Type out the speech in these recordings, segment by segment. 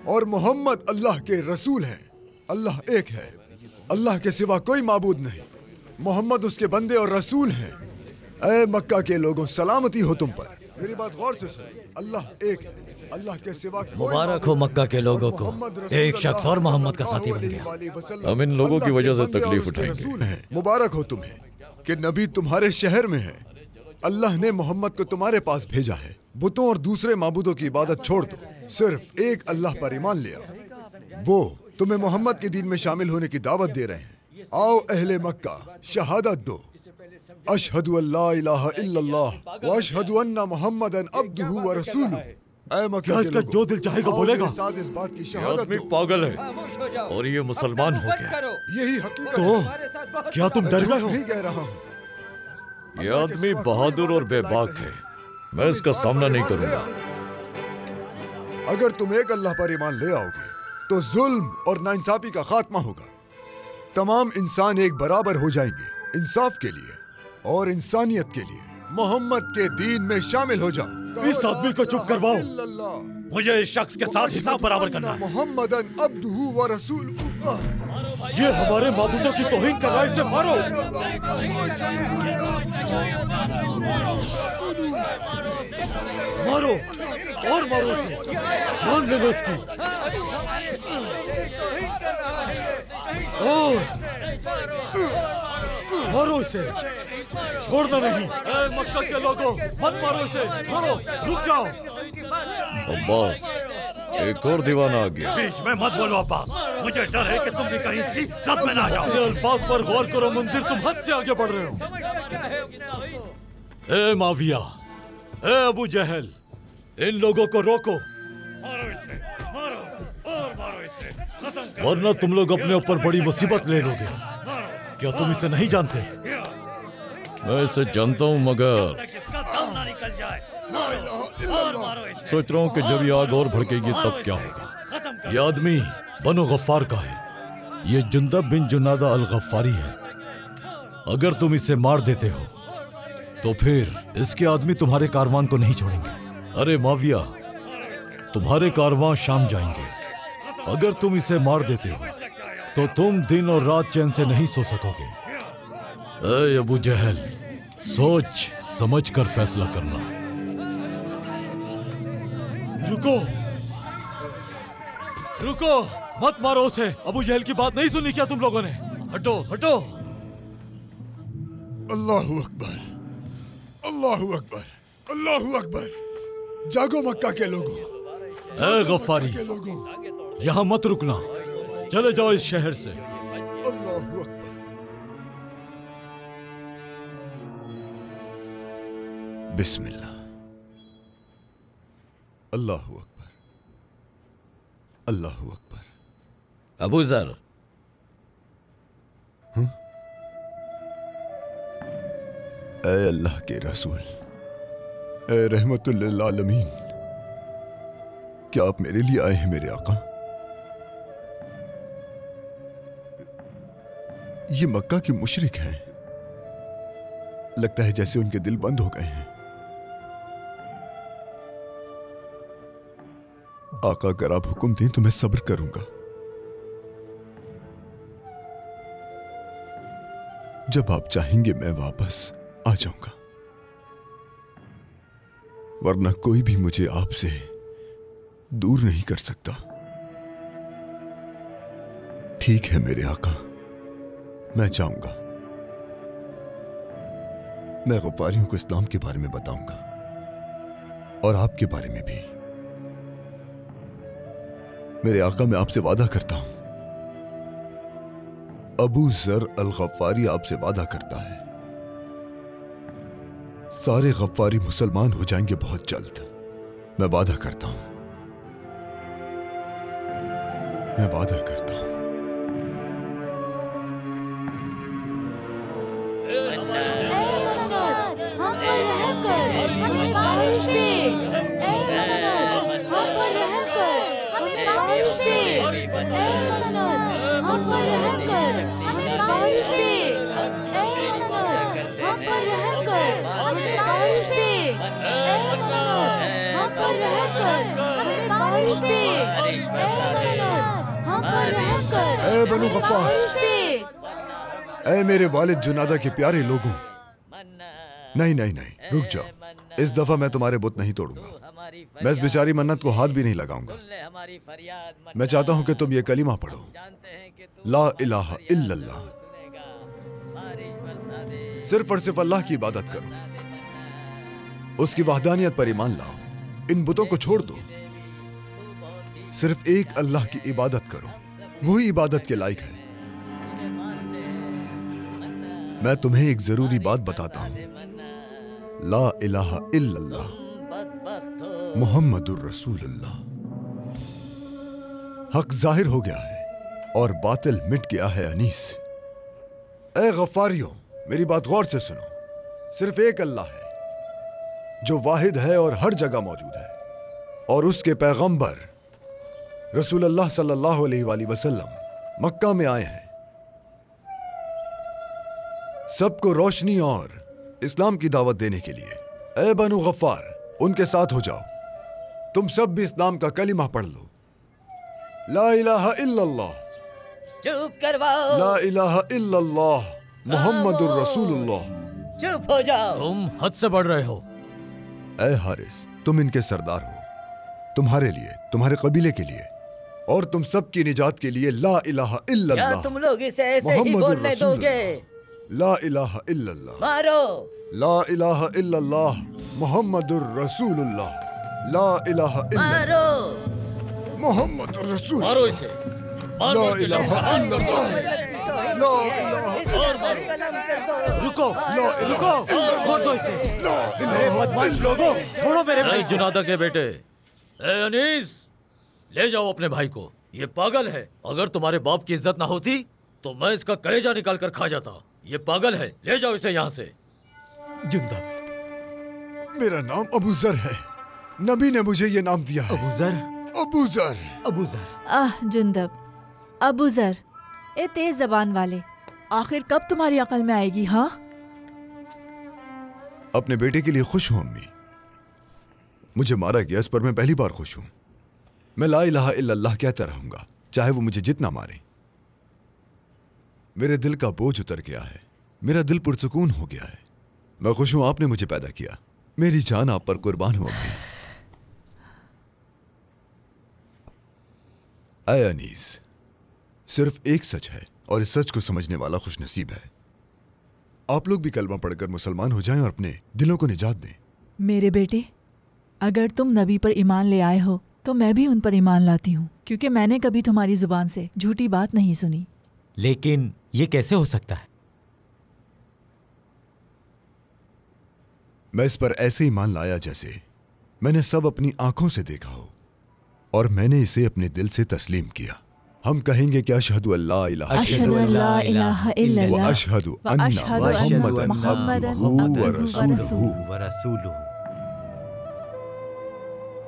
और मोहम्मद अल्लाह के रसूल हैं। अल्लाह एक है, अल्लाह के सिवा कोई माबूद नहीं, मोहम्मद उसके बंदे और रसूल हैं। ऐ मक्का के लोगों, सलामती हो तुम पर। मेरी बात गौर से सुनो, अल्लाह एक है, अल्लाह के सिवा मुबारक हो मक्का के लोगों को, एक शख्स और मोहम्मद का साथी बन गया। हम इन लोगों की वजह से तकलीफ उठाएंगे। मुबारक हो तुम्हें कि नबी तुम्हारे शहर में है। अल्लाह ने मोहम्मद को तुम्हारे पास भेजा है। बुतों और दूसरे माबूदों की इबादत छोड़ दो, सिर्फ एक अल्लाह पर ईमान ले आओ। वो तुम्हें मोहम्मद के दीन में शामिल होने की दावत दे रहे हैं। आओ अहले मक्का, शहादत दो, अशहदु अल्ला इलाहा इल्लल्लाह व अशहदु अन्ना मुहम्मदन अब्दुहु व रसूलुहु। ऐ मक्का के इसका जो दिल चाहेगा बोलेगा। साथ इस बात की शहादत आदमी दो। पागल है और ये मुसलमान हो गया। यही हकीकत तो है। क्या तुम डर गए हो? नहीं कह रहा हूँ। ये आदमी बहादुर और बेबाक है, मैं इसका सामना नहीं करूंगा। अगर तुम एक अल्लाह पर ईमान ले आओगे तो जुल्म और नाइंसाफी का खात्मा होगा। तमाम इंसान एक बराबर हो जाएंगे, इंसाफ के लिए और इंसानियत के लिए। मोहम्मद के दीन में शामिल हो जाओ। इस आदमी को चुप करवाओ। मुझे इस शख्स के साथ हिसाब बराबर करना है। मोहम्मदन अब्दुहु व रसूलुहु। ये हमारे माबूदों की तौहीन कर रहा है, इसे मारो। मारो और मारो इसे, जान ले लो इसकी। मारो इसे, छोड़ना नहीं। मक्का के लोगों, मत मारो इसे, छोड़ो, रुक जाओ। अब्बास, एक और दीवाना आ गया। बीच में मत बोलो अब्बास, मुझे डर है कि तुम भी कहीं इसकी साथ में ना जाओ। ये अल्फाज पर गौर करो मुंजिर, तुम हद से आगे बढ़ रहे हो। ए माविया, ए अबू जहल, इन लोगों को रोको। मारो इसे, मारो और मारो इसे, खत्म करो। वरना तुम लोग अपने ऊपर बड़ी मुसीबत ले लोगे। क्या तुम इसे नहीं जानते? मैं इसे जानता हूँ, मगर सोच रहा हूँ कि जब ये आग और भड़केगी तब क्या होगा। ये आदमी बनो गफ्फार का है, ये जुंदब बिन जुनादा अल गफ्फारी है। अगर तुम इसे मार देते हो तो फिर इसके आदमी तुम्हारे कारवान को नहीं छोड़ेंगे। अरे माविया, तुम्हारे कारवां शाम जाएंगे। अगर तुम इसे मार देते हो तो तुम दिन और रात चैन से नहीं सो सकोगे। ऐ अबू जहल, सोच समझ कर फैसला करना। रुको, रुको, मत मारो उसे। अबू जहल की बात नहीं सुनी क्या तुम लोगों ने? हटो, हटो। अल्लाहु अकबर, अल्लाहु अकबर, अल्लाहु अकबर। जागो मक्का के लोगों। ऐ गफ्फारी, यहां मत रुकना, चले जाओ इस शहर से। अल्लाहु अकबर। बिस्मिल्लाह। अल्लाहु अकबर, अल्लाहु अकबर। अबू जर, ऐ अल्लाह के रसूल, ऐ रहमतुल लिल आलमीन, क्या आप मेरे लिए आए हैं मेरे आका? ये मक्का के मुशरिक हैं। लगता है जैसे उनके दिल बंद हो गए हैं। आका, अगर आप हुक्म दें तो मैं सब्र करूंगा। जब आप चाहेंगे मैं वापस आ जाऊंगा, वरना कोई भी मुझे आपसे दूर नहीं कर सकता। ठीक है मेरे आका, मैं जाऊंगा। मैं गफ्फारियों को इस्लाम के बारे में बताऊंगा और आपके बारे में भी। मेरे आका, मैं आपसे वादा करता हूं, अबू जर अल गफ्फारी आपसे वादा करता है, सारे गफ्फारी मुसलमान हो जाएंगे बहुत जल्द। मैं वादा करता हूं, मैं वादा करता हूं। हम पर रहम कर, हमें बारिश दे। ए बनु गफ्फार, ए मेरे वालिद जुनादा के प्यारे लोगों, नहीं नहीं नहीं, रुक जाओ। इस दफा मैं तुम्हारे बुत नहीं तोड़ूंगा। मैं इस बेचारी मन्नत को हाथ भी नहीं लगाऊंगा। मैं चाहता हूं कि तुम ये कलीमा पढ़ो, ला इलाहा इल्लल्लाह। सिर्फ और सिर्फ अल्लाह की इबादत करो, उसकी वहदानियत पर ईमान लाओ, इन बुतों को छोड़ दो। सिर्फ एक अल्लाह की इबादत करो, वही इबादत के लायक है। मैं तुम्हें एक जरूरी बात बताता हूं, ला इलाहा इल्लल्लाह मुहम्मदुर रसूलुल्लाह। हक जाहिर हो गया है और बातिल मिट गया है अनीस। ए गफ्फारियों, मेरी बात गौर से सुनो। सिर्फ एक अल्लाह है जो वाहिद है और हर जगह मौजूद है, और उसके पैगंबर रसूलुल्लाह सल्लल्लाहु अलैहि वसल्लम मक्का में आए हैं सबको रोशनी और इस्लाम की दावत देने के लिए। ए बनु गफ्फार, उनके साथ हो जाओ। तुम सब भी इस्लाम का कलिमा पढ़ लो, ला इलाहा इल्लल्लाह। चुप करवाओ। ला इलाहा इल्लल्लाह मुहम्मदुर रसूलुल्लाह। चुप हो जाओ। तुम हद से बढ़ रहे हो। ए हारिस, तुम इनके सरदार हो। तुम्हारे लिए, तुम्हारे कबीले के लिए और तुम सब की निजात के लिए ला इलाहा क्या इल्लल्लाह तुम लोग इसे ऐसे ही मुहम्मदुर बोलने दोगे? रसूलुल्लाह। ला इलाहा इल्लल्लाह, मारो। ला इलाहा इल्लल्लाह मुहम्मदुर रसूलुल्लाह। ला इलाहा इल्लल्लाह मारो। मुहम्मदुर रसूलुल्लाह। मारो इसे, मारो ला इसे। इलाहा इल्लल्लाह, ला इलाहा रुको, ला रुको, छोड़ दो इसे। ला इलाहा बदमाश लोगों, छोड़ो मेरे भाई। जुनादा के बेटे, ए अनीस, ले जाओ अपने भाई को। ये पागल है। अगर तुम्हारे बाप की इज्जत ना होती तो मैं इसका कलेजा निकाल कर खा जाता। ये पागल है, ले जाओ इसे यहाँ से। जिंदा, मेरा नाम अबू जर है। नबी ने मुझे ये नाम दिया है। अबू जर, अबू जर। अबू जर। जुंदब, अबू जर, ए तेज जबान वाले, आखिर कब तुम्हारी अकल में आएगी? हाँ, अपने बेटे के लिए खुश हूं अम्मी। मुझे मारा गया, इस पर मैं पहली बार खुश हूं। मैं ला इलाहा इल्लल्लाह कहता रहूंगा, चाहे वो मुझे जितना मारे। मेरे दिल का बोझ उतर गया है, मेरा दिल पुरसुकून हो गया है। मैं खुश हूं आपने मुझे पैदा किया। मेरी जान आप पर कुर्बान हो अम्मी। ऐ अनीस, सिर्फ एक सच है और इस सच को समझने वाला खुशनसीब है। आप लोग भी कलमा पढ़कर मुसलमान हो जाएं और अपने दिलों को निजात दें। मेरे बेटे, अगर तुम नबी पर ईमान ले आए हो तो मैं भी उन पर ईमान लाती हूँ, क्योंकि मैंने कभी तुम्हारी जुबान से झूठी बात नहीं सुनी। लेकिन ये कैसे हो सकता है? मैं इस पर ऐसे ईमान लाया जैसे मैंने सब अपनी आंखों से देखा हो और मैंने इसे अपने दिल से तस्लीम किया। हम कहेंगे कि अशहदु अल्ला इलाहा अशहदु अल्ला इलाहा इल्लल्लाह व अशहदु अन्ना मुहम्मदन अब्दुहु व रसूलुहु। व रसूलुहु।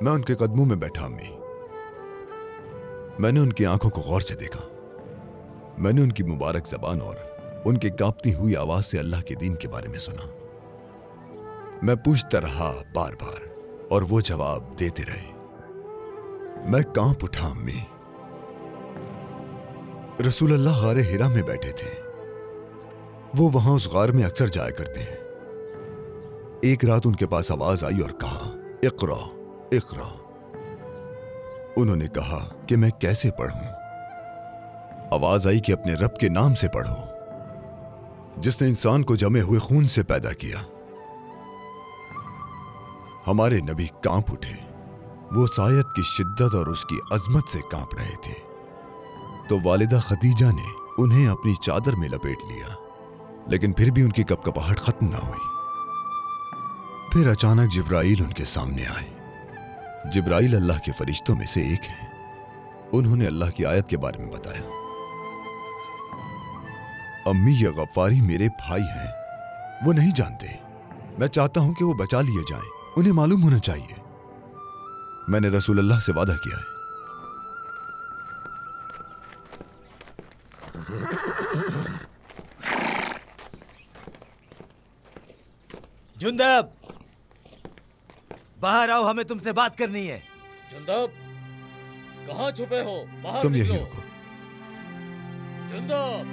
मैं उनके कदमों में बैठा अम्मी। मैंने उनकी आंखों को गौर से देखा। मैंने उनकी मुबारक जबान और उनकी कांपती हुई आवाज से अल्लाह के दीन के बारे में सुना। मैं पूछता रहा बार बार और वो जवाब देते रहे। मैं कांप उठा अम्मी। रसूलुल्लाह गारे हिरा में बैठे थे। वो वहां उस गार में अक्सर जाया करते हैं। एक रात उनके पास आवाज आई और कहा, इक़रा इक़रा। उन्होंने कहा कि मैं कैसे पढ़ूं? आवाज आई कि अपने रब के नाम से पढ़ो, जिसने इंसान को जमे हुए खून से पैदा किया। हमारे नबी कांप उठे। वो सायत की शिद्दत और उसकी अजमत से कांप रहे थे। तो वालिदा खदीजा ने उन्हें अपनी चादर में लपेट लिया, लेकिन फिर भी उनकी कपकपाहट खत्म ना हुई। फिर अचानक जिब्राइल उनके सामने आए। जिब्राइल अल्लाह के फरिश्तों में से एक हैं। उन्होंने अल्लाह की आयत के बारे में बताया। अम्मी, ये गफ्फारी मेरे भाई हैं। वो नहीं जानते। मैं चाहता हूं कि वो बचा लिए जाएं। उन्हें मालूम होना चाहिए। मैंने रसूलुल्लाह से वादा किया है। जुंदब, बाहर आओ, हमें तुमसे बात करनी है। जुंदब, कहाँ छुपे हो? बाहर तुम यहीं निकलो। रुको। जुंदब,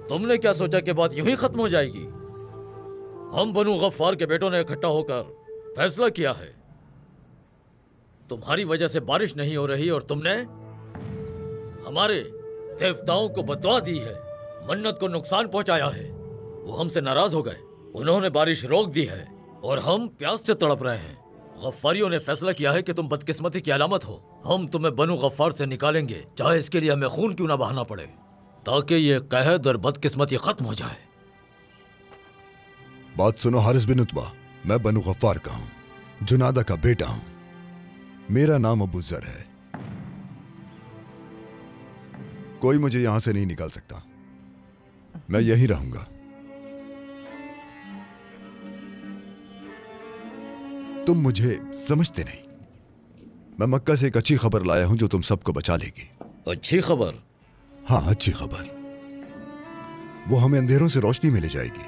तुमने क्या सोचा कि बात यूं ही खत्म हो जाएगी? हम बनु गफ्फार के बेटों ने इकट्ठा होकर फैसला किया है। तुम्हारी वजह से बारिश नहीं हो रही और तुमने हमारे देवताओं को बददुआ दी है, मन्नत को नुकसान पहुंचाया है। वो हमसे नाराज हो गए, उन्होंने बारिश रोक दी है और हम प्यास से तड़प रहे हैं। गफ्फारियों ने फैसला किया है कि तुम बदकिस्मती की अलामत हो। हम तुम्हें बनु गफ्फार से निकालेंगे, चाहे इसके लिए हमें खून क्यों ना बहाना पड़े, ताकि ये कहद और बदकिस्मती खत्म हो जाए। बात सुनो हारिस बिन उत्बा, मैं बनु गफ्फार का हूं, जुनादा का बेटा हूं। मेरा नाम अबू ज़र है। कोई मुझे यहां से नहीं निकाल सकता, मैं यहीं रहूंगा। तुम मुझे समझते नहीं। मैं मक्का से एक अच्छी खबर लाया हूं जो तुम सबको बचा लेगी। अच्छी खबर? हाँ, अच्छी खबर। वो हमें अंधेरों से रोशनी में ले जाएगी,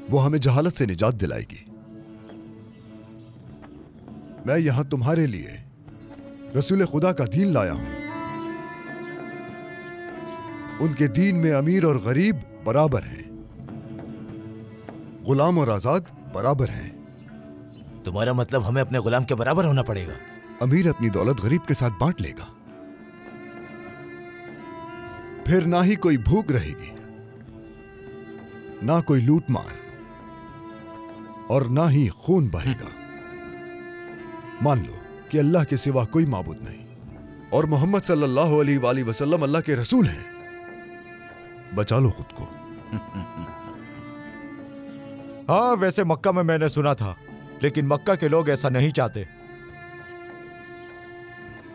वो हमें जहालत से निजात दिलाएगी। मैं यहां तुम्हारे लिए रसूल खुदा का दीन लाया हूं। उनके दीन में अमीर और गरीब बराबर हैं, गुलाम और आजाद बराबर हैं। तुम्हारा मतलब हमें अपने गुलाम के बराबर होना पड़ेगा? अमीर अपनी दौलत गरीब के साथ बांट लेगा, फिर ना ही कोई भूख रहेगी, ना कोई लूटमार और ना ही खून बहेगा। मान लो कि अल्लाह के सिवा कोई माबूद नहीं और मोहम्मद सल्लल्लाहु अलैहि वसल्लम अल्लाह के रसूल हैं। बचा लो खुद को। हाँ, वैसे मक्का में मैंने सुना था, लेकिन मक्का के लोग ऐसा नहीं चाहते।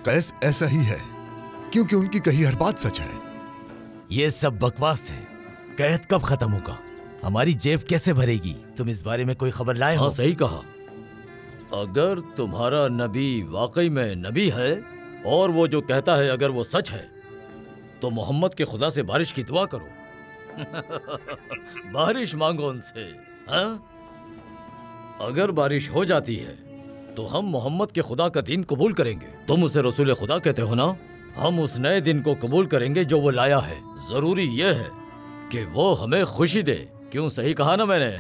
कैस ऐसा ही है, क्योंकि उनकी कही हर बात सच है। ये सब बकवास है। कहत कब खत्म होगा? हमारी जेब कैसे भरेगी? तुम इस बारे में कोई खबर लाए हो? हाँ, सही कहा। अगर तुम्हारा नबी वाकई में नबी है और वो जो कहता है अगर वो सच है, तो मोहम्मद के खुदा से बारिश की दुआ करो। बारिश मांगो उनसे। हाँ, अगर बारिश हो जाती है तो हम मोहम्मद के खुदा का दीन कबूल करेंगे। तुम उसे रसूल खुदा कहते हो ना? हम उस नए दिन को कबूल करेंगे जो वो लाया है। जरूरी यह है कि वो हमें खुशी दे। क्यों, सही कहा ना मैंने?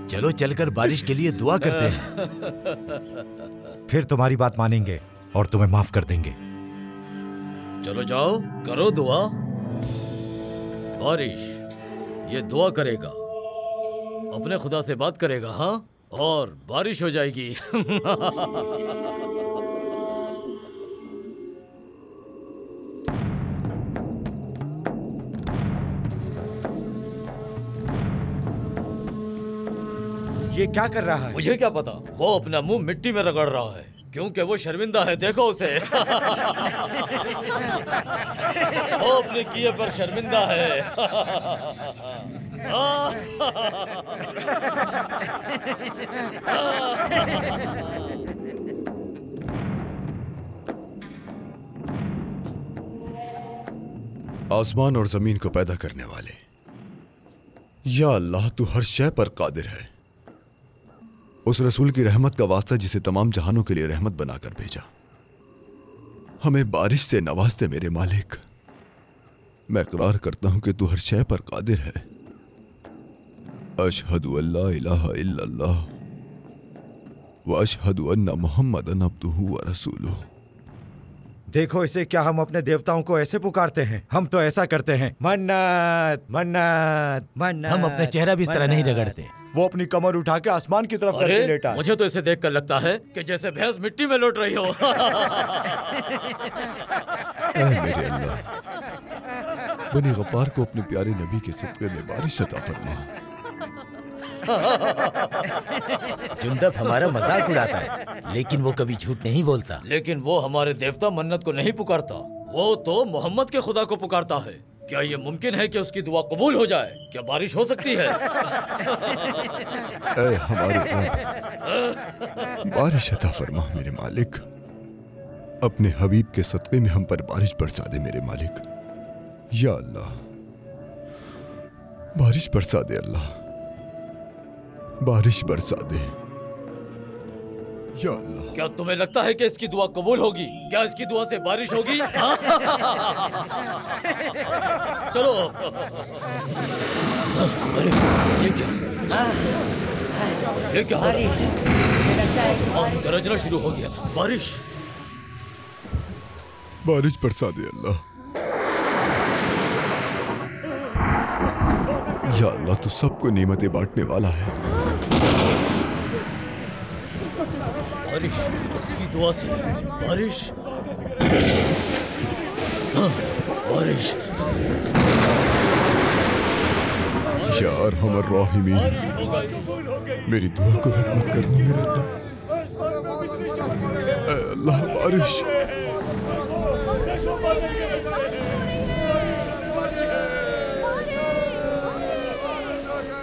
चलो चलकर बारिश के लिए दुआ करते हैं। फिर तुम्हारी बात मानेंगे और तुम्हें माफ कर देंगे। चलो जाओ, करो दुआ। बारिश ये दुआ करेगा, अपने खुदा से बात करेगा, हाँ, और बारिश हो जाएगी। ये क्या कर रहा है? मुझे क्या पता, वो अपना मुंह मिट्टी में रगड़ रहा है क्योंकि वो शर्मिंदा है। देखो उसे। वो अपने किए पर शर्मिंदा है। आसमान और जमीन को पैदा करने वाले, या अल्लाह तू हर शय पर कादिर है। उस रसूल की रहमत का वास्ता जिसे तमाम जहानों के लिए रहमत बनाकर भेजा, हमें बारिश से नवाजते मेरे मालिक। मैं इकरार करता हूं कि तू हर शय पर कादिर है। अशहदु अल्ला इलाहा इल्लल्लाह व अशहदु अन्ना मुहम्मदन अब्दुहु व रसूलुहु। देखो इसे, क्या हम अपने देवताओं को ऐसे पुकारते हैं? हम तो ऐसा करते हैं, मन्नत मन्नत मन्नत। हम अपने चेहरा भी इस तरह नहीं रगड़ते। वो अपनी कमर उठा के आसमान की तरफ करके लेटा। मुझे तो इसे देखकर लगता है कि जैसे भैंस मिट्टी में लौट रही हो। ऐ मेरे अल्लाह, बनी गफ्फार को अपने प्यारे नबी के सिदक़े में बारिश अता फरमा। जुंदब हमारा मजाक उड़ाता है, लेकिन वो कभी झूठ नहीं बोलता। लेकिन वो हमारे देवता मन्नत को नहीं पुकारता, वो तो मोहम्मद के खुदा को पुकारता है। क्या ये मुमकिन है कि उसकी दुआ कबूल हो जाए? क्या बारिश हो सकती है? ऐ हमारे रब, बारिश अता फरमा मेरे मालिक। अपने हबीब के सदक़े में हम पर बारिश बरसा दे मेरे मालिक। या अल्लाह, बारिश बरसा दे अल्लाह, बारिश बरसा दे या अल्लाह। क्या तुम्हें लगता है कि इसकी दुआ कबूल होगी? क्या इसकी दुआ से बारिश होगी? चलो। अरे ये क्या? ये क्या हो रहा है? बारिश, मुझे लगता है कि बारिश गरजना शुरू हो गया। बारिश, बारिश बरसा दे अल्लाह। या अल्लाह, तू सबको नेमतें बांटने वाला है। बारिश, उसकी दुआ से बारिश। हाँ, बारिश। या अरहमर राहिमीन, मेरी दुआ को रद्द मत करना मेरे अल्लाह। ऐ अल्लाह, बारिश।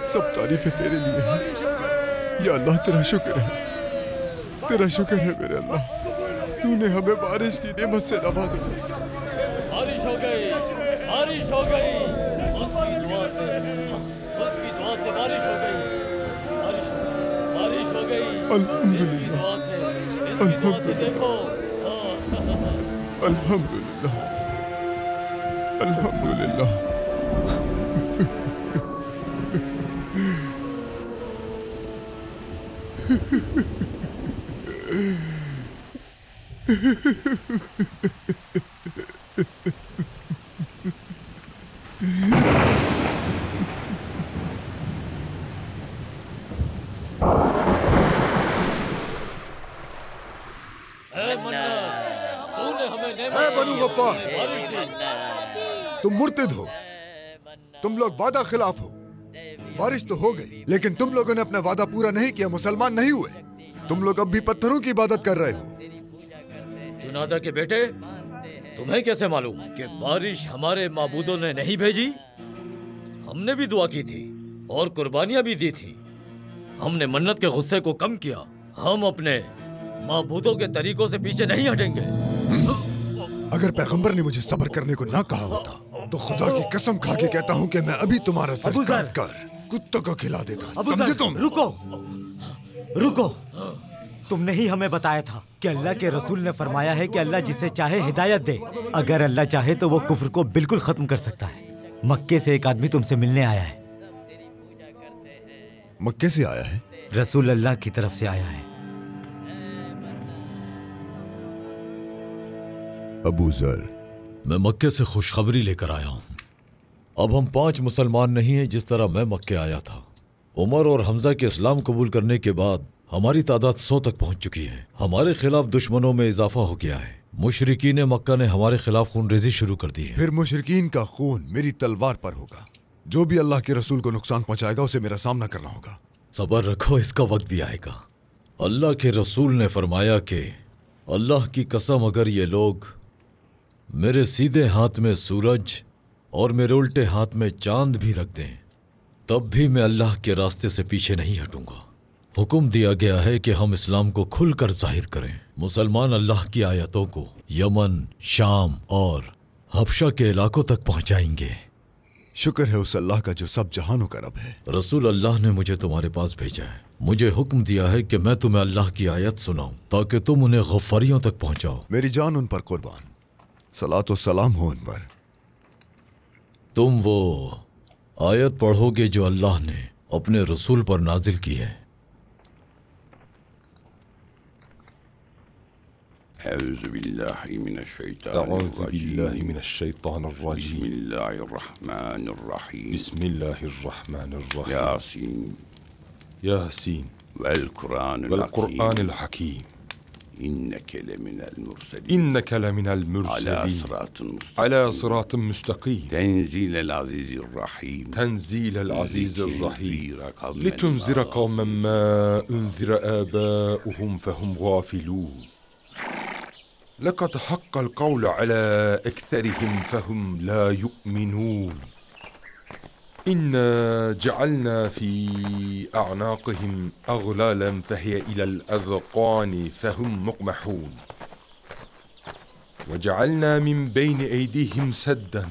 सब तारीफें तेरे लिए हैं या अल्लाह। तेरा शुक्र है, तेरा शुक्र है मेरे अल्लाह, तूने हमें बारिश की नेमत से नवाजा। बारिश हो गई, बारिश हो गई। उसकी दुआ से, उसकी दुआ से बारिश हो गई। बारिश, बारिश हो गई। अल्हम्दुलिल्लाह, इसकी दुआ से, इसकी दुआ से देखो। अल्हम्दुलिल्लाह, अल्हम्दुलिल्लाह। बनु गफ्फार, तुम मुर्तिद हो, तुम लोग वादा खिलाफ हो। बारिश तो हो गई, लेकिन तुम लोगों ने अपना वादा पूरा नहीं किया, मुसलमान नहीं हुए। तुम लोग अब भी पत्थरों की इबादत कर रहे हो। जुनादा के बेटे, तुम्हें कैसे मालूम कि बारिश हमारे माबूदों ने नहीं भेजी? हमने भी दुआ की थी और कुर्बानियां भी दी थी। हमने मन्नत के गुस्से को कम किया। हम अपने माबूदों के तरीकों से पीछे नहीं हटेंगे। अगर पैगंबर ने मुझे सब्र करने को ना कहा होता तो खुदा की कसम खा के कहता हूँ कि मैं अभी तुम्हारा सर काट कर कुत्तों को खिला देता। समझे तुम? रुको, रुको। तुमने ही हमें बताया था कि अल्लाह के रसूल ने फरमाया है कि अल्लाह जिसे चाहे हिदायत दे। अगर अल्लाह चाहे तो वो कुफ्र को बिल्कुल खत्म कर सकता है। मक्के से एक आदमी तुमसे मिलने आया है। मक्के से आया है? रसूल अल्लाह की तरफ से आया है। अबू जर, मैं मक्के से खुशखबरी लेकर आया हूँ। अब हम 5 मुसलमान नहीं हैं जिस तरह मैं मक्के आया था। उमर और हमजा के इस्लाम कबूल करने के बाद हमारी तादाद 100 तक पहुंच चुकी है। हमारे खिलाफ दुश्मनों में इजाफा हो गया है। मुशरिकीन मक्का ने हमारे खिलाफ खूनरेजी शुरू कर दी है। फिर मुशरिकीन का खून मेरी तलवार पर होगा। जो भी अल्लाह के रसूल को नुकसान पहुंचाएगा उसे मेरा सामना करना होगा। सबर रखो, इसका वक्त भी आएगा। अल्लाह के रसूल ने फरमाया कि अल्लाह की कसम, अगर ये लोग मेरे सीधे हाथ में सूरज और मेरे उल्टे हाथ में चांद भी रख दें, तब भी मैं अल्लाह के रास्ते से पीछे नहीं हटूंगा। हुक्म दिया गया है कि हम इस्लाम को खुलकर जाहिर करें। मुसलमान अल्लाह की आयतों को यमन, शाम और हबशा के इलाकों तक पहुंचाएंगे। शुक्र है उस अल्लाह का जो सब जहानों का रब है। रसूल अल्लाह ने मुझे तुम्हारे पास भेजा है। मुझे हुक्म दिया है कि मैं तुम्हें अल्लाह की आयत सुनाऊं ताकि तुम उन्हें गफ्फारियों तक पहुंचाओ। मेरी जान उन पर कुर्बान, सलातो सलाम हो उन पर। तुम वो आयत पढ़ोगे जो अल्लाह ने अपने रसूल पर नाजिल की है। अऊज़ु बिल्लाहि मिनश्शैतानिर्रजीम। बिस्मिल्लाहिर्रहमानिर्रहीम। यासीन वल कुरानिल हकीम। इन्नक लमिनल मुरसलीन अला सिरातिन मुस्तकीम। तंज़ीलल अज़ीज़िर रहीम। लितुनज़िर कौमन मा उन्ज़िर आबाउहुम फहुम गाफिलून। लक़द हक़्क़ल क़ौलु अला अक्सरिहिम फहुम ला युमिनून। इन्ना जअलना फ़ी अअनाक़िहिम अग़लालन फ़हिय इलल अज़क़ानि फ़हुम मुक़महून। वजअलना मिन बैनि ऐदीहिम सद्दन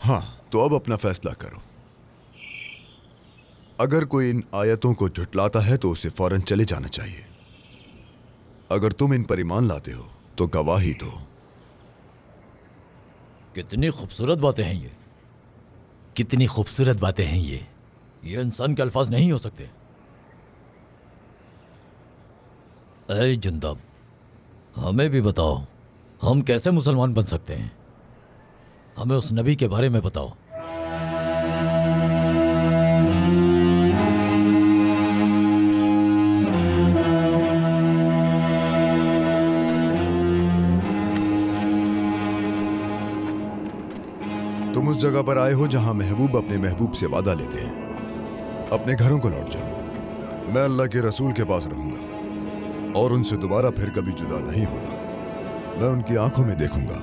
हाँ, तो अब अपना फैसला करो। अगर कोई इन आयतों को झुटलाता है तो उसे फौरन चले जाना चाहिए। अगर तुम इन पर ईमान लाते हो तो गवाही दो। कितनी खूबसूरत बातें हैं ये, कितनी खूबसूरत बातें हैं ये इंसान के अल्फाज नहीं हो सकते। ऐ जुंदब, हमें भी बताओ, हम कैसे मुसलमान बन सकते हैं? हमें उस नबी के बारे में बताओ। तुम उस जगह पर आए हो जहां महबूब अपने महबूब से वादा लेते हैं। अपने घरों को लौट जाओ। मैं अल्लाह के रसूल के पास रहूंगा और उनसे दोबारा फिर कभी जुदा नहीं होगा। मैं उनकी आंखों में देखूंगा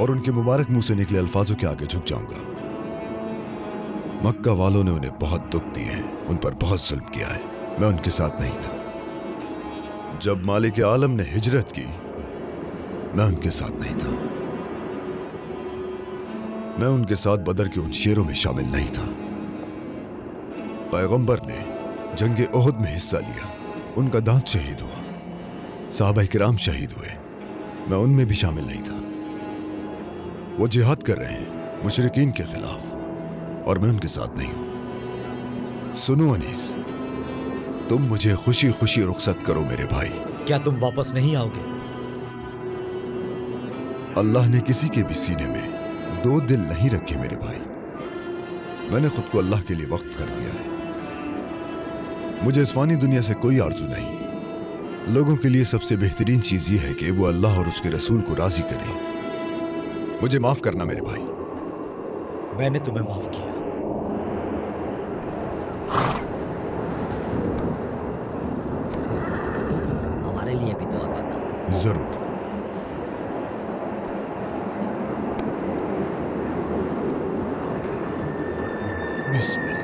और उनके मुबारक मुंह से निकले अल्फाजों के आगे झुक जाऊंगा। मक्का वालों ने उन्हें बहुत दुख दिए हैं, उन पर बहुत जुल्म किया है। मैं उनके साथ नहीं था। जब मालिक आलम ने हिजरत की, मैं उनके साथ नहीं था। मैं उनके साथ बदर के उन शेरों में शामिल नहीं था। पैगंबर ने जंगे ओहद में हिस्सा लिया, उनका दांत शहीद हुआ, साहबा किराम शहीद हुए, मैं उनमें भी शामिल नहीं था। वो जिहाद कर रहे हैं मुशरिकीन के खिलाफ और मैं उनके साथ नहीं हूं। सुनो अनीस, तुम मुझे खुशी खुशी रुखसत करो मेरे भाई। क्या तुम वापस नहीं आओगे? अल्लाह ने किसी के भी सीने में दो दिल नहीं रखे मेरे भाई। मैंने खुद को अल्लाह के लिए वक्फ कर दिया है। मुझे इस फानी दुनिया से कोई आरज़ू नहीं। लोगों के लिए सबसे बेहतरीन चीज यह है कि वो अल्लाह और उसके रसूल को राजी करें। मुझे माफ करना मेरे भाई। मैंने तुम्हें माफ किया। हमारे लिए भी दुआ करना। जरूर। बिस्मिल्लाह।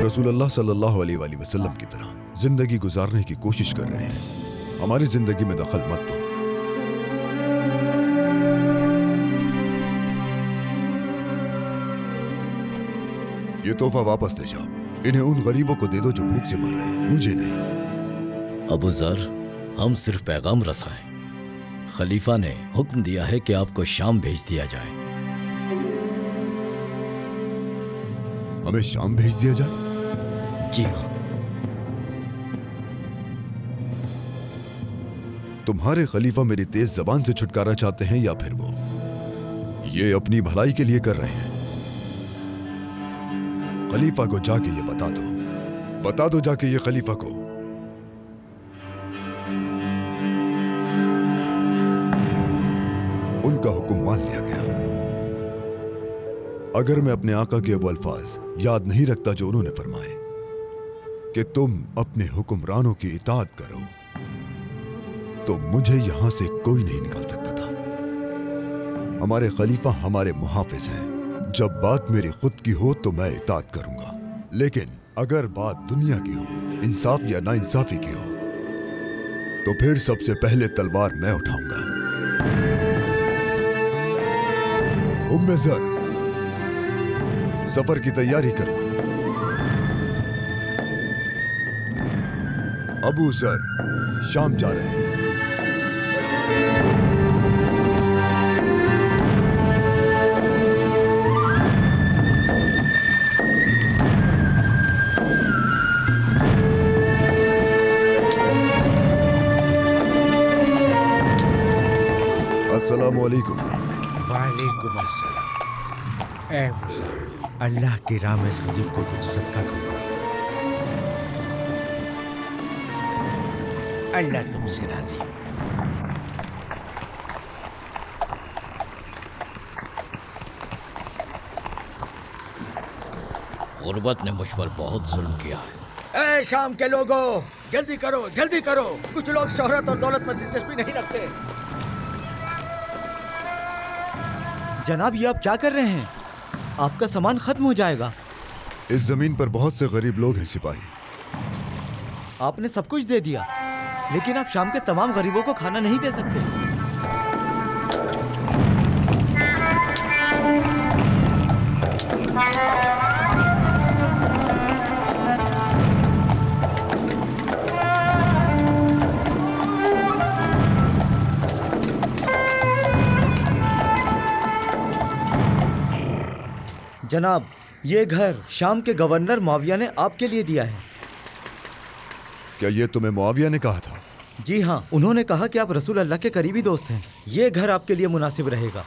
रसूलुल्लाह सल्लल्लाहु अलैहि वसल्लम की तरह जिंदगी गुजारने की कोशिश कर रहे हैं। हमारी जिंदगी में दखल मत दो। ये तोहफा वापस ले जाओ। इन्हें उन गरीबों को दे दो जो भूख से मर रहे हैं, मुझे नहीं। अबू जर, हम सिर्फ पैगाम रसाएं। खलीफा ने हुक्म दिया है कि आपको शाम भेज दिया जाए। हमें शाम भेज दिया जाए? जी हाँ। तुम्हारे खलीफा मेरी तेज जबान से छुटकारा चाहते हैं या फिर वो ये अपनी भलाई के लिए कर रहे हैं? खलीफा को जाके ये बता दो जाके ये खलीफा को। उनका हुक्म मान लिया गया। अगर मैं अपने आका के वो अल्फाज याद नहीं रखता जो उन्होंने फरमाए कि तुम अपने हुक्मरानों की इताअत करो, तो मुझे यहां से कोई नहीं निकाल सकता था। हमारे खलीफा हमारे मुहाफिज हैं। जब बात मेरी खुद की हो तो मैं इताअत करूंगा, लेकिन अगर बात दुनिया की हो, इंसाफ या नाइंसाफी की हो, तो फिर सबसे पहले तलवार मैं उठाऊंगा। उम्मे ज़र, सफर की तैयारी कर लो। अबू ज़र शाम जा रहे हैं। अस्सलामु अलैकुम। वालेकुम अस्सलाम। ए मुसाफिर, अल्लाह की राह में इस गरीब को कुछ सदका करो। अल्लाह तुमसे राजी। गुर्बत ने मुझ पर बहुत जुल्म किया है। ए शाम के लोगों, जल्दी करो, जल्दी करो। कुछ लोग शोहरत और दौलत में दिलचस्पी नहीं रखते। जनाब, ये आप क्या कर रहे हैं? आपका सामान खत्म हो जाएगा। इस जमीन पर बहुत से गरीब लोग हैं सिपाही। आपने सब कुछ दे दिया, लेकिन आप शाम के तमाम गरीबों को खाना नहीं दे सकते। जनाब, ये घर शाम के गवर्नर मुआविया ने आपके लिए दिया है। क्या ये तुम्हें मुआविया ने कहा था? जी हाँ, उन्होंने कहा कि आप रसूल अल्लाह के करीबी दोस्त हैं। ये घर आपके लिए मुनासिब रहेगा।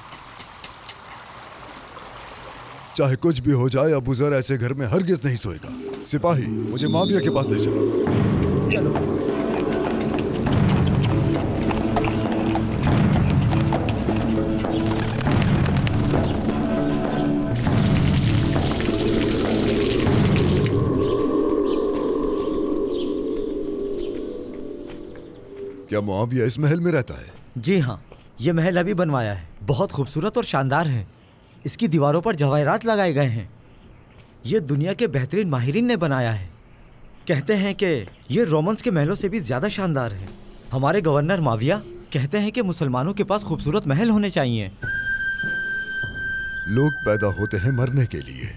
चाहे कुछ भी हो जाए, अबू ज़र ऐसे घर में हरगिज नहीं सोएगा। सिपाही, मुझे मुआविया के पास ले चलो। चलो। क्या मुआविया इस महल में रहता है? जी हाँ, ये महल अभी बनवाया है। बहुत खूबसूरत और शानदार है। इसकी दीवारों पर जवाहरात लगाए गए हैं। ये दुनिया के बेहतरीन माहिरीन ने बनाया है। कहते हैं कि ये रोमन्स के महलों से भी ज़्यादा शानदार है। हमारे गवर्नर मुआविया कहते हैं कि मुसलमानों के पास खूबसूरत महल होने चाहिए। लोग पैदा होते हैं मरने के लिए,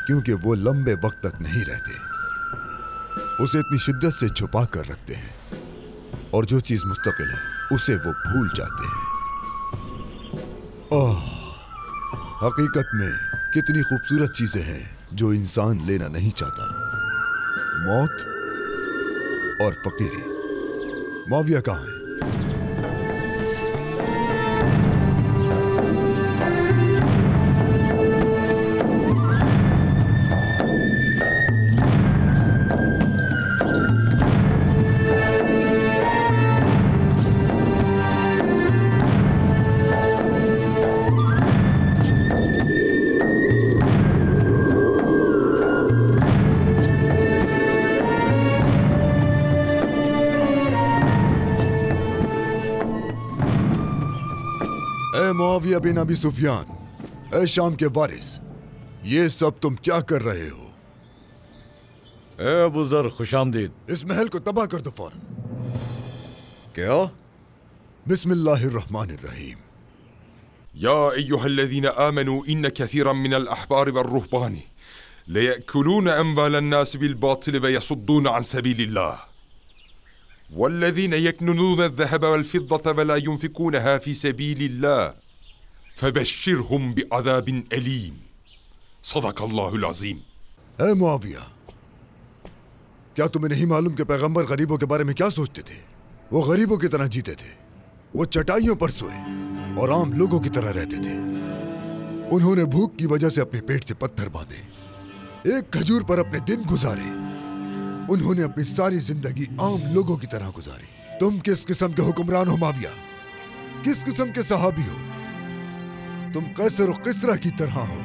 क्योंकि वो लंबे वक्त तक नहीं रहते। उसे इतनी शिद्दत से छुपा कर रखते हैं, और जो चीज मुस्तकिल है उसे वो भूल जाते हैं। हकीकत में कितनी खूबसूरत चीजें हैं जो इंसान लेना नहीं चाहता। मौत और फकीरी। मुआविया कहाँ है? मुआविया बिन अबी सुफियान, ए शाम के वारिस, ये सब तुम क्या कर रहे हो? ए अबू ज़र, खुशामदीद। इस महल को तबाह कर दो फौरन। क्या? बिस्मिल्लाहिर्रहमानिर्रहीम। या अय्युहल्लज़ीना आमनू इन्न कसीरन मिनल अहबार वर्रुहबान लयअकुलून अम्वाल अन्नास बिलबातिल वयसुद्दून अन सबीलिल्लाह वल्लज़ीना यक्नुज़ून अज़्ज़हब वल्फ़िद्दत वला युनफ़िकूनहा फ़ी सबीलिल्लाह फबश्शिरहुम बिअज़ाबिन अलीम। सदक़ल्लाहुल अज़ीम। ए मुआविया, क्या तुम्हें नहीं मालूम कि पैगंबर गरीबों के बारे में क्या सोचते थे? वो गरीबों की तरह जीते थे। वो चटाइयों पर सोए और आम लोगों की तरह रहते थे। उन्होंने भूख की वजह से अपने पेट से पत्थर बांधे, एक खजूर पर अपने दिन गुजारे। उन्होंने अपनी सारी जिंदगी आम लोगों की तरह गुजारी। तुम किस किस्म के हुक्मरान हो मुआविया? किस किस्म के सहाबी हो? तुम कैसर और किसरा की तरह हो।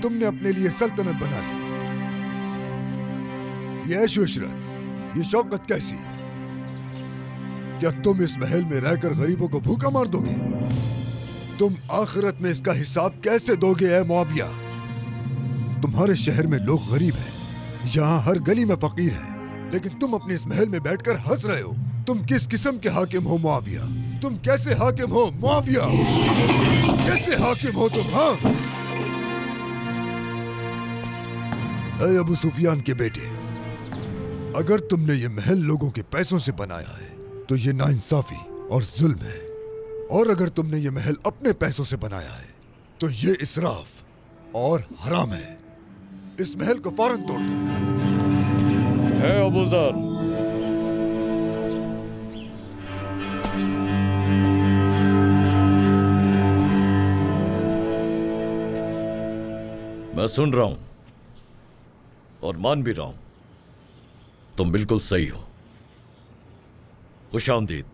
तुमने अपने लिए सल्तनत बना ली। ये ऐश इशरत, ये शौकत कैसी? क्या तुम इस महल में रहकर गरीबों को भूखा मार दोगे? तुम आखिरत में इसका हिसाब कैसे दोगे ए मुआविया? तुम्हारे शहर में लोग गरीब हैं, यहाँ हर गली में फकीर हैं, लेकिन तुम अपने इस महल में बैठकर हंस रहे हो। तुम किस किस्म के हाकिम हो मुआविया? तुम कैसे हाकिम हो मुआविया? कैसे हाकिम हो तुम? हाँ, ऐ अबू सुफियान के बेटे, अगर तुमने ये महल लोगों के पैसों से बनाया है तो ये नाइंसाफी और जुल्म है, और अगर तुमने ये महल अपने पैसों से बनाया है तो ये इसराफ और हराम है। इस महल को फौरन तोड़ दो। है अबू ज़र, मैं सुन रहा हूं और मान भी रहा हूं, तुम बिल्कुल सही हो। खुशामदीद।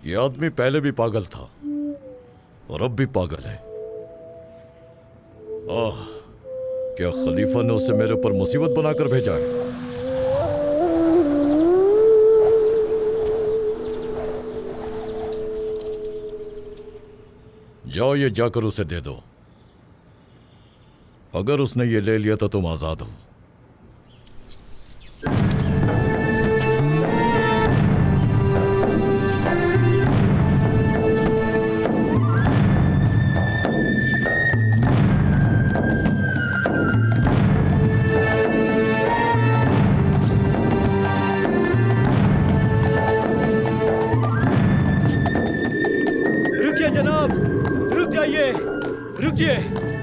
ये आदमी पहले भी पागल था और अब भी पागल है। क्या खलीफा ने उसे मेरे ऊपर मुसीबत बनाकर भेजा है? जाओ, ये जाकर उसे दे दो। अगर उसने ये ले लिया तो तुम आजाद हो।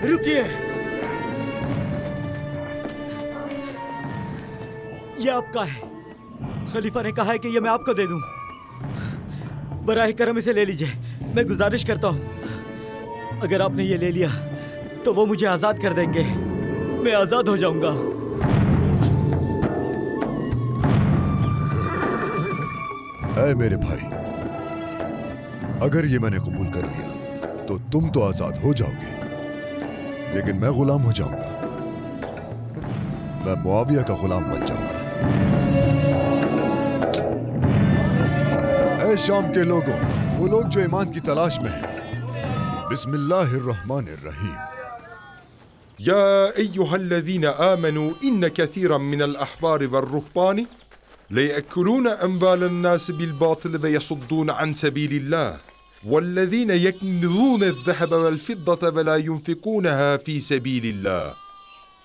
रुकिए, ये आपका है। खलीफा ने कहा है कि ये मैं आपको दे दूं। बराह करम इसे ले लीजिए। मैं गुजारिश करता हूं, अगर आपने ये ले लिया तो वो मुझे आजाद कर देंगे। मैं आजाद हो जाऊंगा। ऐ मेरे भाई, अगर ये मैंने कबूल कर लिया तो तुम तो आजाद हो जाओगे, लेकिन मैं गुलाम हो जाऊंगा। मैं मुआविया का गुलाम बन जाऊंगा। ऐ शाम के लोगों, वो लोग जो ईमान की तलाश में हैं, बिस्मिल्लाहिर्रहमानिर्रहीम। या अय्युहल्लज़ीना आमनू इन्न कसीरन मिनल अहबार वर्रुहबान लयअकुलून अम्वालन नास बिलबातिल वयसुद्दून अन सबीलिल्लाह वल्लज़ीन यक्निज़ून अज़्ज़हब वल्फ़िद्दत वला युनफ़िक़ूनहा फ़ी सबीलिल्लाह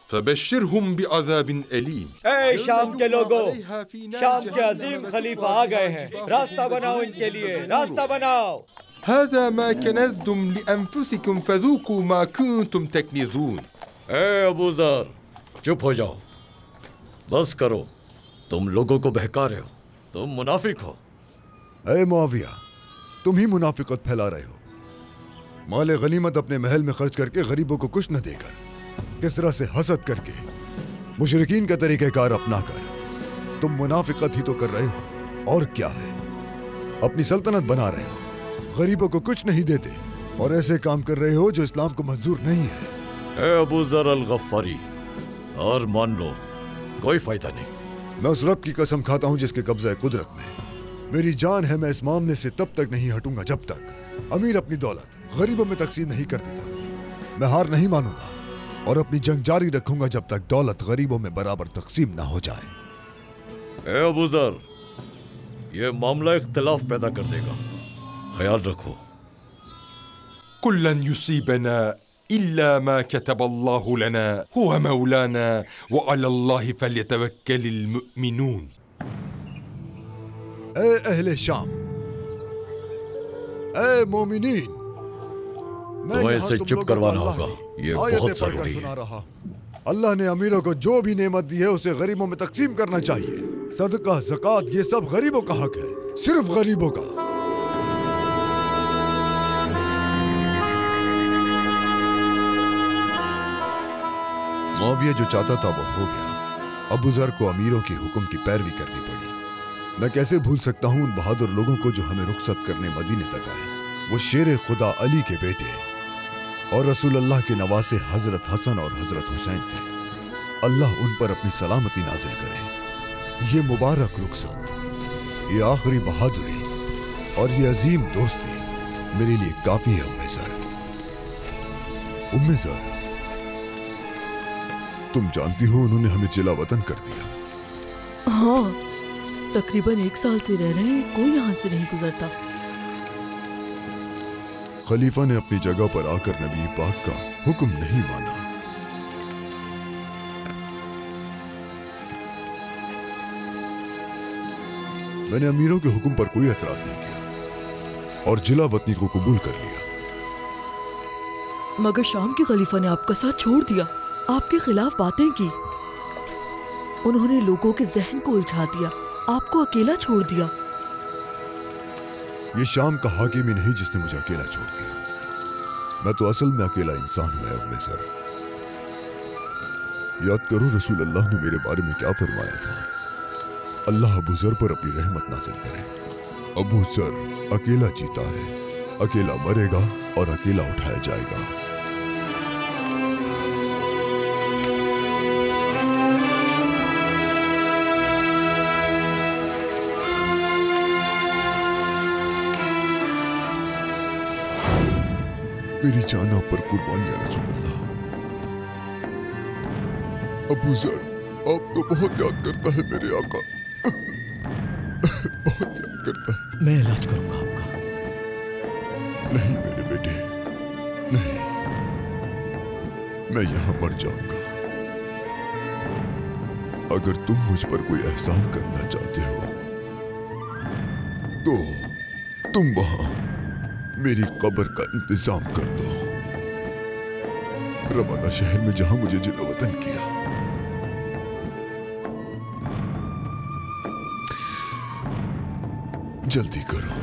फ़बश्शिरहुम बिअज़ाबिन अलीम। ऐ शाम के लोगों, शाम के अजीम खलीफा आ गए हैं। रास्ता बनाओ इनके लिए, रास्ता बनाओ। हाज़ा मा कनज़्तुम लिअन्फ़ुसिकुम फ़ज़ूक़ू मा कुन्तुम तकनिज़ून। ए अबू ज़र, चुप हो जाओ, बस करो। तुम लोगों को बहका रहे हो, तुम मुनाफिक हो। ऐ मुआविया, तुम ही मुनाफिकत फैला रहे हो। माले गनीमत अपने महल में खर्च करके गरीबों को कुछ न देकर, किसरा से हसद करके, मुशरिकीन का तरीक़ेकार अपनाकर तुम मुनाफिकत ही तो कर रहे हो। और क्या है, अपनी सल्तनत बना रहे हो, गरीबों को कुछ नहीं देते और ऐसे काम कर रहे हो जो इस्लाम को मंजूर नहीं है। ए अबू ज़र अल-गफ़ारी, और मान लो कोई फायदा नहीं। मैं उस रब की कसम खाता हूं जिसके कब्ज़ा कुदरत में मेरी जान है, मैं इस मामले से तब तक नहीं हटूंगा जब तक अमीर अपनी दौलत गरीबों में तकसीम नहीं कर देता। मैं हार नहीं मानूंगा और अपनी जंग जारी रखूंगा जब तक दौलत गरीबों में बराबर तकसीम ना हो जाए। ए अबू ज़र, ये मामला इख्तिलाफ पैदा कर देगा, ख्याल रखो। कुल्लन युसीबना इल्ला मा कतबल्लाहु लना हुवा मौलाना व अलल्लाहि फल्यतवक्कलिल मुमिनून। ए अहले शाम, ए मोमिनीन, तुम्हें इसे चुप करवाना होगा, ये बहुत जरूरी है। अल्लाह ने अमीरों को जो भी नेमत दी है उसे गरीबों में तकसीम करना चाहिए। सदका, ज़कात, ये सब गरीबों का हक है, सिर्फ गरीबों का। मुआविया जो चाहता था वो हो गया। अबू ज़र को अमीरों की हुक्म की पैरवी करनी पड़ी। मैं कैसे भूल सकता हूँ उन बहादुर लोगों को जो हमें रुखसत करने मदीने तक आए। वो शेर खुदा अली के बेटे और रसूल अल्लाह के नवासे हजरत हसन और हजरत हुसैन थे। अल्लाह उन पर अपनी सलामती नाजिल करे। ये मुबारक रुखसत, ये आखिरी बहादुरी और ये अजीम दोस्ती मेरे लिए काफी है। उम्मे ज़र, उम्मे ज़र, तुम जानती हो उन्होंने हमें जिला वतन कर दिया। हाँ, तकरीबन 1 साल से रह रहे हैं, कोई यहाँ से नहीं गुजरता। खलीफा ने अपनी जगह पर आकर नबी पाक का हुक्म नहीं माना। मैंने अमीरों के हुक्म पर कोई एतराज नहीं किया और जिला वतनी को कबूल कर लिया। मगर शाम के खलीफा ने आपका साथ छोड़ दिया, आपके खिलाफ बातें की। उन्होंने लोगों के जहन को उलझा दिया आपको अकेला छोड़ दिया? ये शाम का हाकिम ही नहीं जिसने मुझे अकेला छोड़ दिया। मैं तो असल में अकेला इंसान हूं उम्मे ज़र। याद करो रसूल अल्लाह ने मेरे बारे में क्या फरमाया था। अल्लाह अबू ज़र पर अपनी रहमत नाज़िल करे। अबू ज़र अकेला जीता है, अकेला मरेगा और अकेला उठाया जाएगा। मेरी जान आप पर कुर्बान या रसूल अल्लाह। अबू ज़र आपको बहुत याद करता है मेरे आका, बहुत याद करता है। मैं इलाज करूंगा आपका। नहीं मेरे बेटे, नहीं, मैं यहां मर जाऊंगा। अगर तुम मुझ पर कोई एहसान करना चाहते हो तो तुम वहां मेरी कब्र का इंतजाम कर दो, रवाना शहर में जहां मुझे जिला वतन किया। जल्दी करो।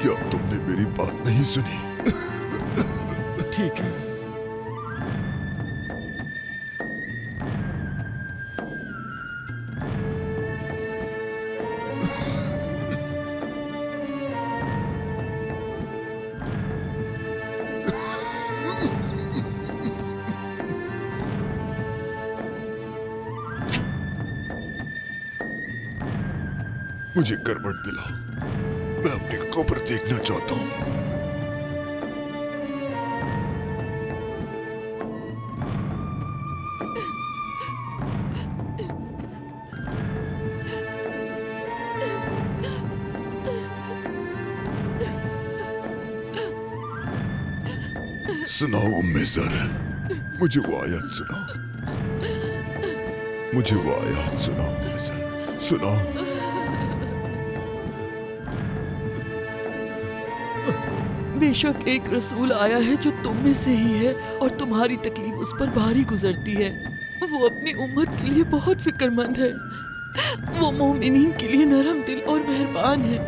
क्या तुमने मेरी बात नहीं सुनी? ठीक है। मुझे करवट दिलाओ, मैं अपनी कब्र देखना चाहता हूं। सुनाओ उम्मे ज़र, मुझे वो आयत सुनाओ, मुझे वो आयत सुनाओ उम्मे ज़र, सुनाओ। बेशक एक रसूल आया है जो तुम में से ही है और तुम्हारी तकलीफ उस पर भारी गुजरती है। वो अपनी उम्मत के लिए बहुत फिक्रमंद है। वो मोमिनीन के लिए नरम दिल और मेहरबान है।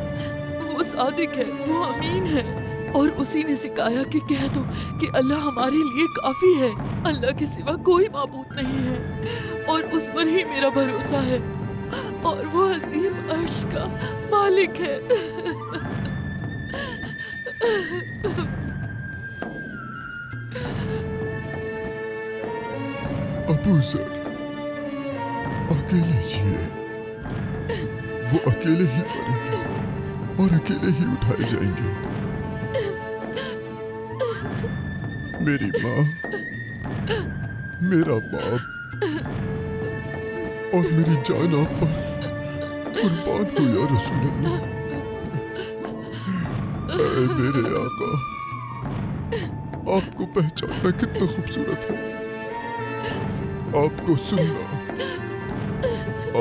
वो सादिक है, वो अमीन है और उसी ने सिखाया कि कह दो कि अल्लाह हमारे लिए काफी है। अल्लाह के सिवा कोई माबूद नहीं है और उस पर ही मेरा भरोसा है और वो अजीम अर्श का मालिक है। अबू ज़र अकेले जिए, वो अकेले ही मरेंगे और अकेले ही उठाए जाएंगे। मेरी माँ, मेरा बाप और मेरी जान आप पर कुर्बान हो या रसूल अल्लाह। ऐ मेरे आका, आपको पहचानना कितना खूबसूरत है, आपको सुनना,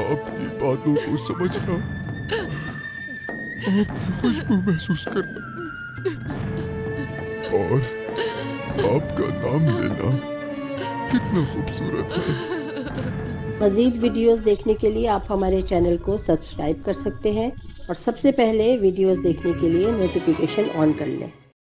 आपकी बातों को समझना, आपकी खुशबू महसूस करना और आपका नाम लेना कितना खूबसूरत है। मज़ीद वीडियोस देखने के लिए आप हमारे चैनल को सब्सक्राइब कर सकते हैं और सबसे पहले वीडियोस देखने के लिए नोटिफिकेशन ऑन कर लें।